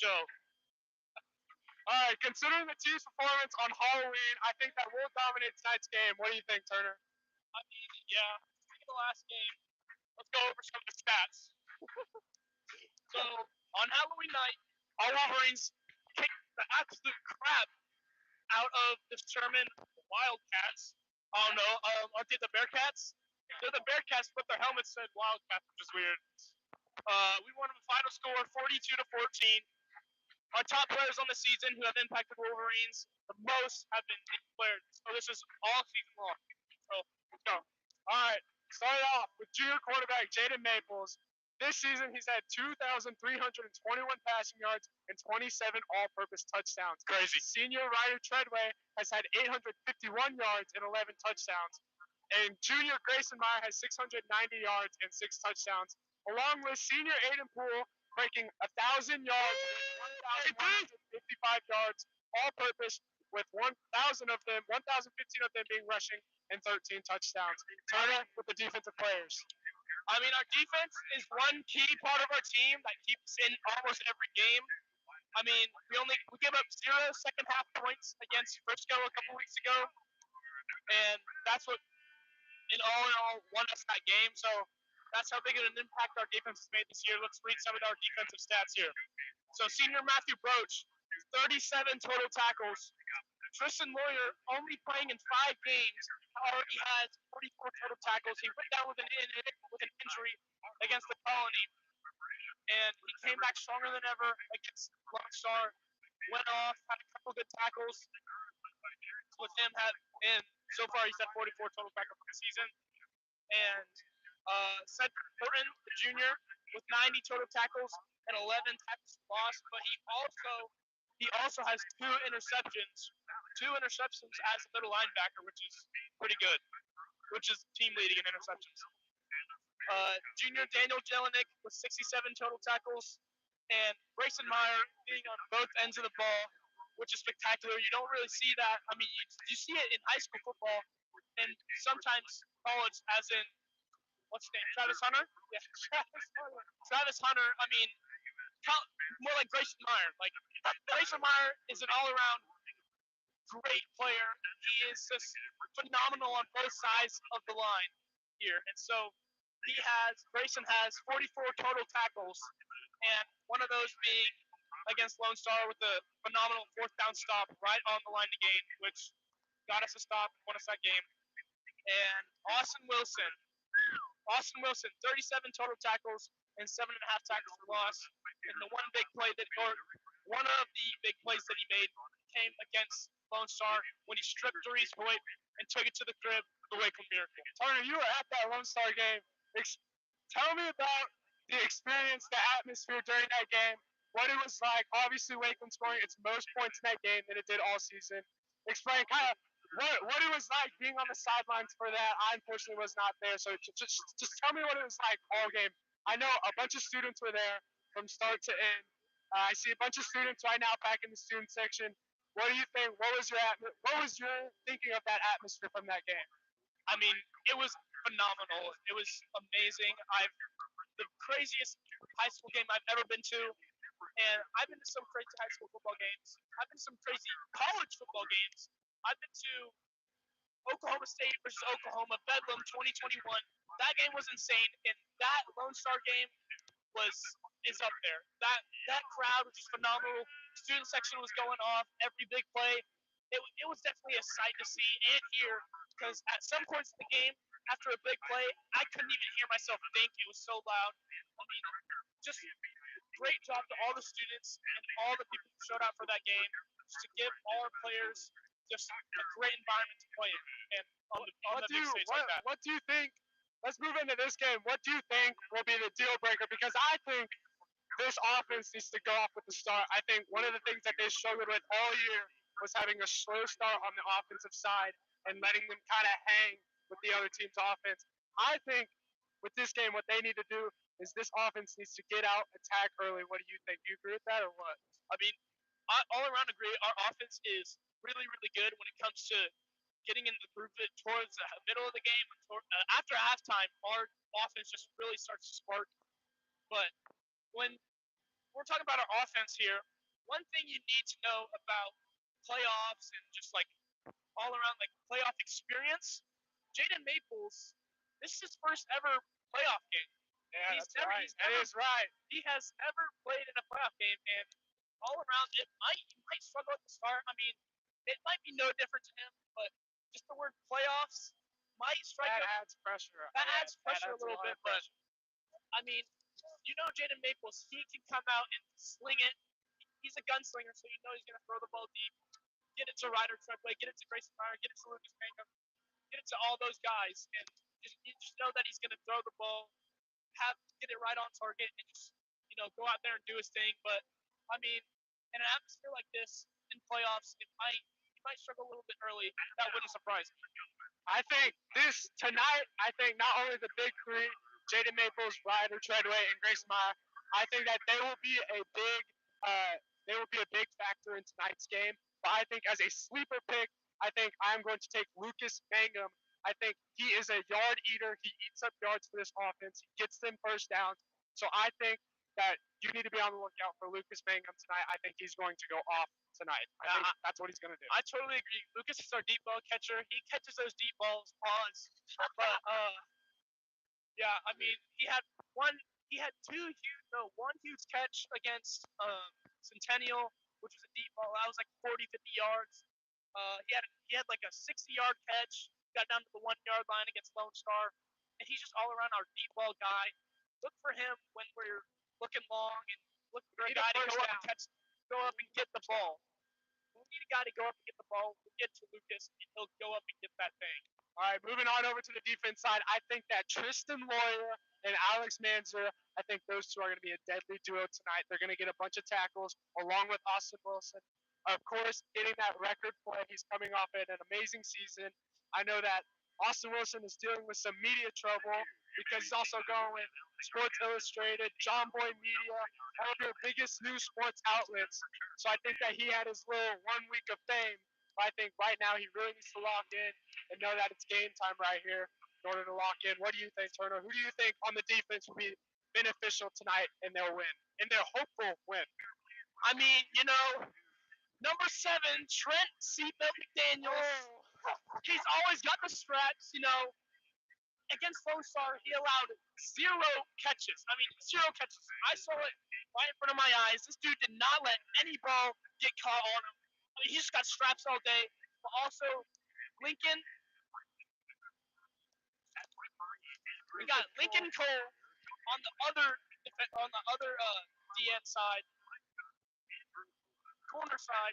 Joe. All right, considering the team's performance on Halloween, I think that we'll dominate tonight's game. What do you think, Turner? I mean, yeah. Speaking of the last game, let's go over some of the stats. So on Halloween night, our Wolverines kicked the absolute crap out of the Sherman Wildcats. Oh no, aren't they the Bearcats? They're the Bearcats, but their helmets said Wildcats, which is weird. We won the final score 42-14. Our top players on the season who have impacted Wolverines the most have been these players. So this is all season long. So let's go. All right, started off with junior quarterback Jaden Maples. This season, he's had 2,321 passing yards and 27 all-purpose touchdowns. Crazy. Senior Ryder Treadway has had 851 yards and 11 touchdowns. And junior Grayson Meyer has 690 yards and 6 touchdowns, along with senior Aiden Poole breaking 1,000 yards with 1,155 yards all-purpose, with 1,015 of them being rushing and 13 touchdowns. Turner with the defensive players. I mean, our defense is one key part of our team that keeps in almost every game. I mean, we gave up 0 second half points against Frisco a couple weeks ago, and that's what in all won us that game. So that's how big of an impact our defense has made this year. Let's read some of our defensive stats here. So senior Matthew Broach, 37 total tackles. Tristan Lawyer, only playing in 5 games, already has 44 total tackles. He went down with an injury against the Colony, and he came back stronger than ever against Lone Star. Went off, had a couple good tackles with him. And so far, he's had 44 total tackles for the season. And Cedric Thornton, the junior, with 90 total tackles and 11 tackles lost, but he also has 2 interceptions as a middle linebacker, which is pretty good, which is team leading in interceptions. Junior Daniel Jelinek with 67 total tackles, and Grayson Meyer being on both ends of the ball, which is spectacular. You don't really see that. I mean, you see it in high school football and sometimes college, as in, what's his name, Travis Hunter? Yeah, Travis Hunter, I mean, more like Grayson Meyer. Like, Grayson Meyer is an all-around great player. He is just phenomenal on both sides of the line here. And so Grayson has 44 total tackles, and one of those being against Lone Star with a phenomenal 4th down stop right on the line to gain, which got us a stop and won us that game. And Austin Wilson, 37 total tackles and 7.5 tackles for loss. And one of the big plays that he made came against Lone Star when he stripped Doris Hoyt and took it to the crib, the Wakeland Miracle. Turner, you were at that Lone Star game. Tell me about the experience, the atmosphere during that game, what it was like. Obviously, Wakeland scoring its most points in that game than it did all season. Explain kind of what it was like being on the sidelines for that. I unfortunately was not there, so just tell me what it was like all game. I know a bunch of students were there from start to end. I see a bunch of students right now back in the student section. What do you think? What was your thinking of that atmosphere from that game? I mean, it was phenomenal. It was amazing. The craziest high school game I've ever been to, and I've been to some crazy high school football games. I've been to some crazy college football games. I've been to Oklahoma State versus Oklahoma, Bedlam 2021. That game was insane, and that Lone Star game is up there. That crowd was just phenomenal. Student section was going off every big play. It was definitely a sight to see and hear, because at some points in the game, after a big play, I couldn't even hear myself think. It was so loud. I mean, just great job to all the students and all the people who showed out for that game, just to give all our players just a great environment to play in. And on the big stage like that. What do you think? Let's move into this game. What do you think will be the deal breaker? Because I think this offense needs to go off with the start. I think one of the things that they struggled with all year was having a slow start on the offensive side and letting them kind of hang with the other team's offense. I think with this game, what they need to do is this offense needs to get out, attack early. What do you think? Do you agree with that or what? I mean, I all around agree. Our offense is really, really good when it comes to getting in the groove towards the middle of the game. After halftime, our offense just really starts to spark. But when we're talking about our offense here. One thing you need to know about playoffs and just like all around like playoff experience, Jaden Maples, this is his first ever playoff game. Yeah, that's right. That is right. He has ever played in a playoff game, and all around he might struggle at the start. I mean, it might be no different to him, but just the word playoffs might strike him. That adds pressure. That adds pressure a little bit, but I mean, you know Jaden Maples, he can come out and sling it. He's a gunslinger, so you know he's gonna throw the ball deep, get it to Ryder Treadway, get it to Grayson Meyer, get it to Lucas Mangum, get it to all those guys, and you just know that he's gonna throw the ball, get it right on target, and just go out there and do his thing. But I mean, in an atmosphere like this in playoffs, he might struggle a little bit early. That wouldn't surprise me. I think tonight, not only the big three, Jaden Maples, Ryder Treadway, and Grace Meyer, I think that they will be a big factor in tonight's game. But I think as a sleeper pick, I think I'm going to take Lucas Mangum. I think he is a yard eater. He eats up yards for this offense. He gets them first downs. So I think that you need to be on the lookout for Lucas Mangum tonight. I think he's going to go off tonight. I think that's what he's going to do. I totally agree. Lucas is our deep ball catcher. He catches those deep balls. Pause. But yeah, I mean, one huge catch against Centennial, which was a deep ball. That was like 40, 50 yards. He had like a 60-yard catch. Got down to the 1-yard line against Lone Star, and he's just all around our deep ball guy. Look for him when we're looking long, and look for a guy to go up and get the ball. We need a guy to go up and get the ball. We'll get to Lucas, and he'll go up and get that thing. All right, moving on over to the defense side. I think that Tristan Lawyer and Alex Manzer, I think those two are going to be a deadly duo tonight. They're going to get a bunch of tackles along with Austin Wilson. Of course, getting that record play. He's coming off an amazing season. I know that Austin Wilson is dealing with some media trouble because he's also going with Sports Illustrated, John Boy Media, all of your biggest news sports outlets. So I think that he had his little 1 week of fame. But I think right now he really needs to lock in and know that it's game time right here in order to lock in. What do you think, Turner? Who do you think on the defense will be beneficial tonight in their win, in their hopeful win? I mean, number 7, Trent Seatbelt McDaniels. He's always got the straps, Against Lone Star, he allowed 0 catches. I mean, 0 catches. I saw it right in front of my eyes. This dude did not let any ball get caught on him. I mean, he just got straps all day. But also, Lincoln. We got Lincoln Cole on the other DN side. Corner side.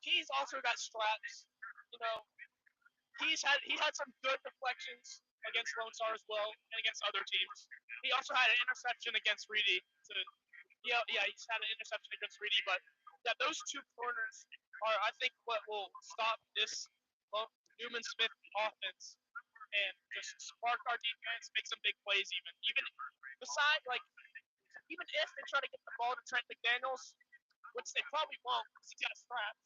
He's also got straps. He had some good deflections against Lone Star as well and against other teams. He also had an interception against Reedy. He's had an interception against Reedy, but yeah, those two corners are, I think, what will stop this Newman Smith offense and just spark our defense, make some big plays even if they try to get the ball to Trent McDaniels, which they probably won't because he's got straps.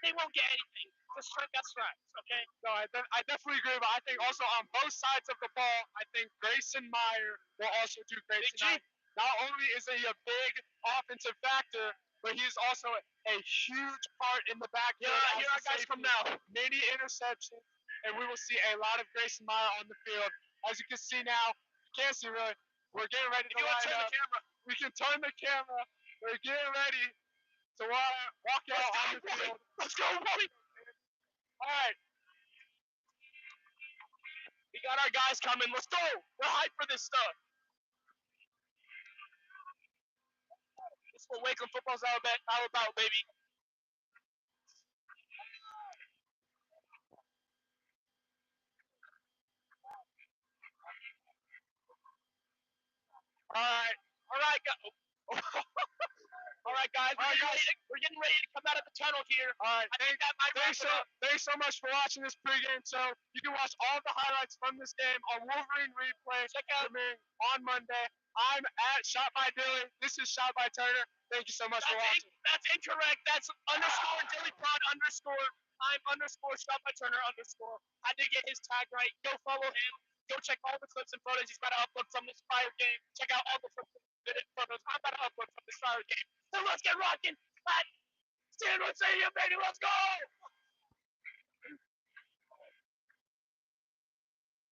They won't get anything. Just Trent got straps, okay? No, I definitely agree, but I think also on both sides of the ball, I think Grayson Meyer will also do great tonight. Not only is he a big offensive factor, but he's also a huge part in the backfield. Yeah, here our guys come now. Many interceptions, and we will see a lot of Grayson Meyer on the field. As you can see now, you can't see really. We're getting ready to line up. We can turn the camera. We're getting ready to walk out on the field. Let's go, boy. All right. We got our guys coming. Let's go. We're hyped for this stuff. This is what Wakeland football's all about, baby. All right, guys. We're getting ready to come out of the tunnel here. All right. Thanks so much for watching this pregame show. You can watch all the highlights from this game on Wolverine Replay. Check out on Monday. I'm at Shot by Dilly. This is Shot by Turner. Thank you so much for watching. That's incorrect. That's _DillyPod_. I'm _Shot by Turner _. Had to get his tag right. Go follow him. Go check all the clips and photos he's about to upload from this Fire game. Check out all the photos I'm about to upload from this Fire game. So let's get rocking at Stanwood Stadium, baby. Let's go!